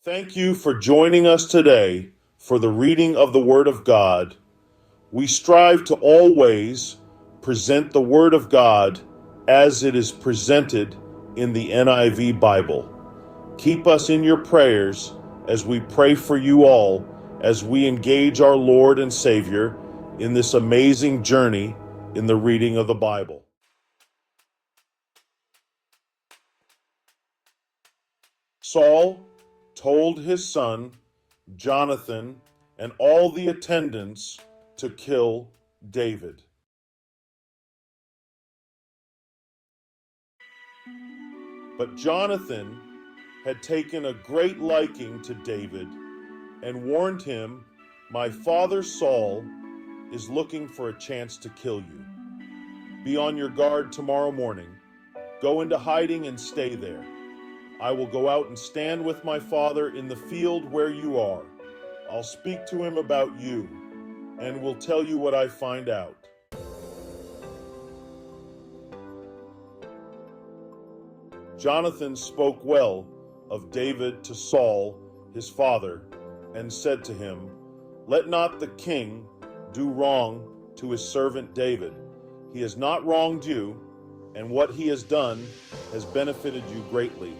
Thank you for joining us today for the reading of the Word of God. We strive to always present the Word of God as it is presented in the NIV Bible. Keep us in your prayers as we pray for you all as we engage our Lord and Savior in this amazing journey in the reading of the Bible. Saul told his son, Jonathan, and all the attendants to kill David. But Jonathan had taken a great liking to David and warned him, "My father Saul is looking for a chance to kill you. Be on your guard tomorrow morning. Go into hiding and stay there. I will go out and stand with my father in the field where you are. I'll speak to him about you and will tell you what I find out." Jonathan spoke well of David to Saul, his father, and said to him, "Let not the king do wrong to his servant David. He has not wronged you, and what he has done has benefited you greatly.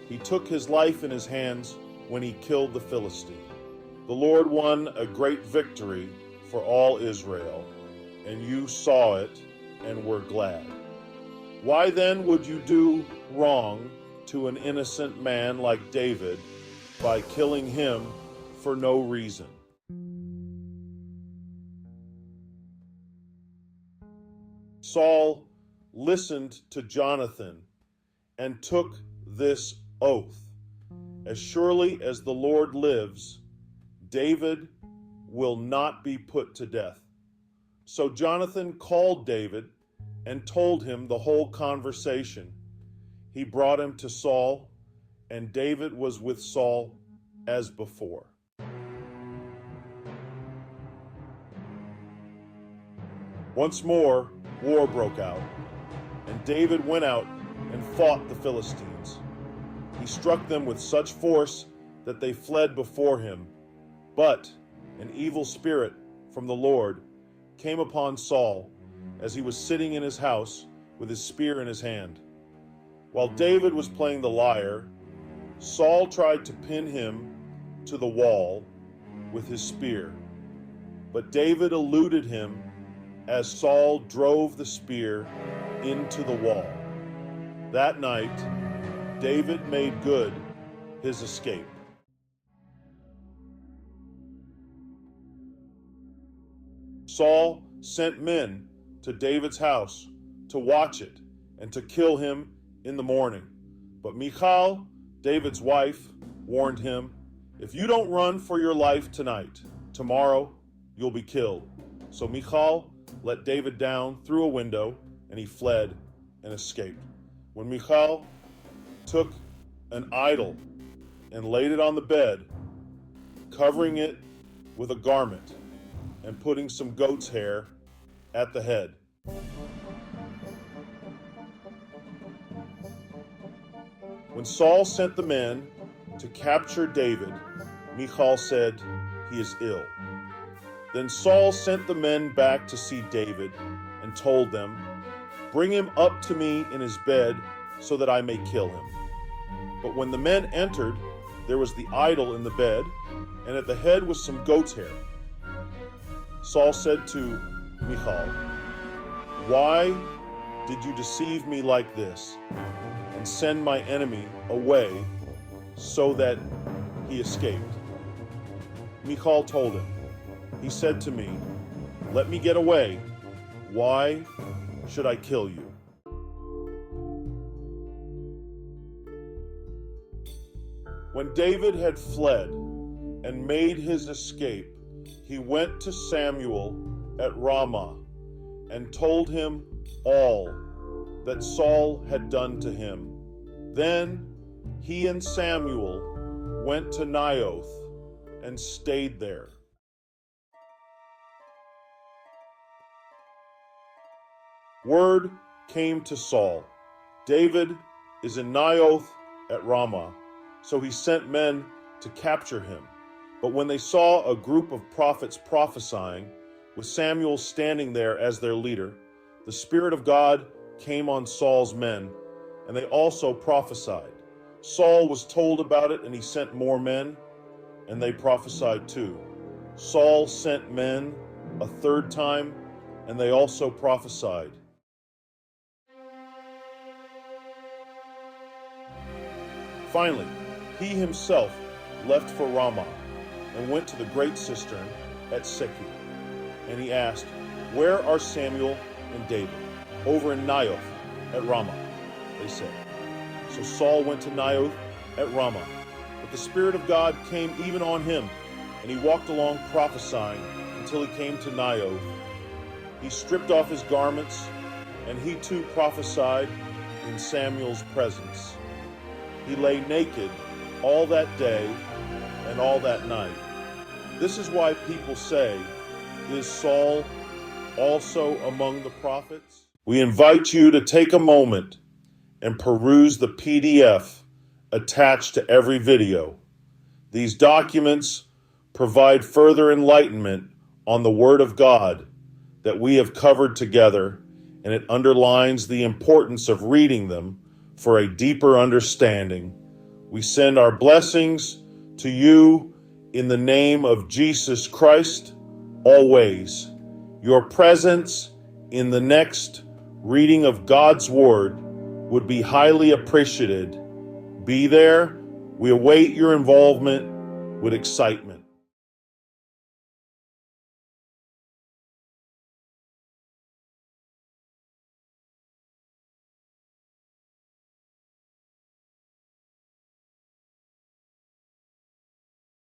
He took his life in his hands when he killed the Philistine. The Lord won a great victory for all Israel, and you saw it and were glad. Why then would you do wrong to an innocent man like David by killing him for no reason?" Saul listened to Jonathan and took this oath: "As surely as the Lord lives, David will not be put to death." So Jonathan called David and told him the whole conversation. He brought him to Saul, and David was with Saul as before. Once more, war broke out, and David went out and fought the Philistines. He struck them with such force that they fled before him. But an evil spirit from the Lord came upon Saul as he was sitting in his house with his spear in his hand. While David was playing the lyre, Saul tried to pin him to the wall with his spear. But David eluded him as Saul drove the spear into the wall. That night, David made good his escape. Saul sent men to David's house to watch it and to kill him in the morning. But Michal, David's wife, warned him, "If you don't run for your life tonight, tomorrow you'll be killed." So Michal let David down through a window, and he fled and escaped. When Michal took an idol and laid it on the bed, covering it with a garment and putting some goat's hair at the head. When Saul sent the men to capture David, Michal said, "He is ill." Then Saul sent the men back to see David and told them, "Bring him up to me in his bed so that I may kill him." But when the men entered, there was the idol in the bed, and at the head was some goat's hair. Saul said to Michal, "Why did you deceive me like this and send my enemy away so that he escaped?" Michal told him, "He said to me, 'Let me get away. Why should I kill you?'" When David had fled and made his escape, he went to Samuel at Ramah and told him all that Saul had done to him. Then he and Samuel went to Naioth and stayed there. Word came to Saul, "David is in Naioth at Ramah." So he sent men to capture him. But when they saw a group of prophets prophesying, with Samuel standing there as their leader, the Spirit of God came on Saul's men, and they also prophesied. Saul was told about it, and he sent more men, and they prophesied too. Saul sent men a third time, and they also prophesied. Finally, he himself left for Ramah and went to the great cistern at Seku. And he asked, "Where are Samuel and David?" "Over in Naioth at Ramah," they said. So Saul went to Naioth at Ramah. But the Spirit of God came even on him, and he walked along prophesying until he came to Naioth. He stripped off his garments, and he too prophesied in Samuel's presence. He lay naked all that day and all that night. This is why people say, "Is Saul also among the prophets?" We invite you to take a moment and peruse the PDF attached to every video. These documents provide further enlightenment on the Word of God that we have covered together, and it underlines the importance of reading them for a deeper understanding. We send our blessings to you in the name of Jesus Christ always. Your presence in the next reading of God's Word would be highly appreciated. Be there. We await your involvement with excitement.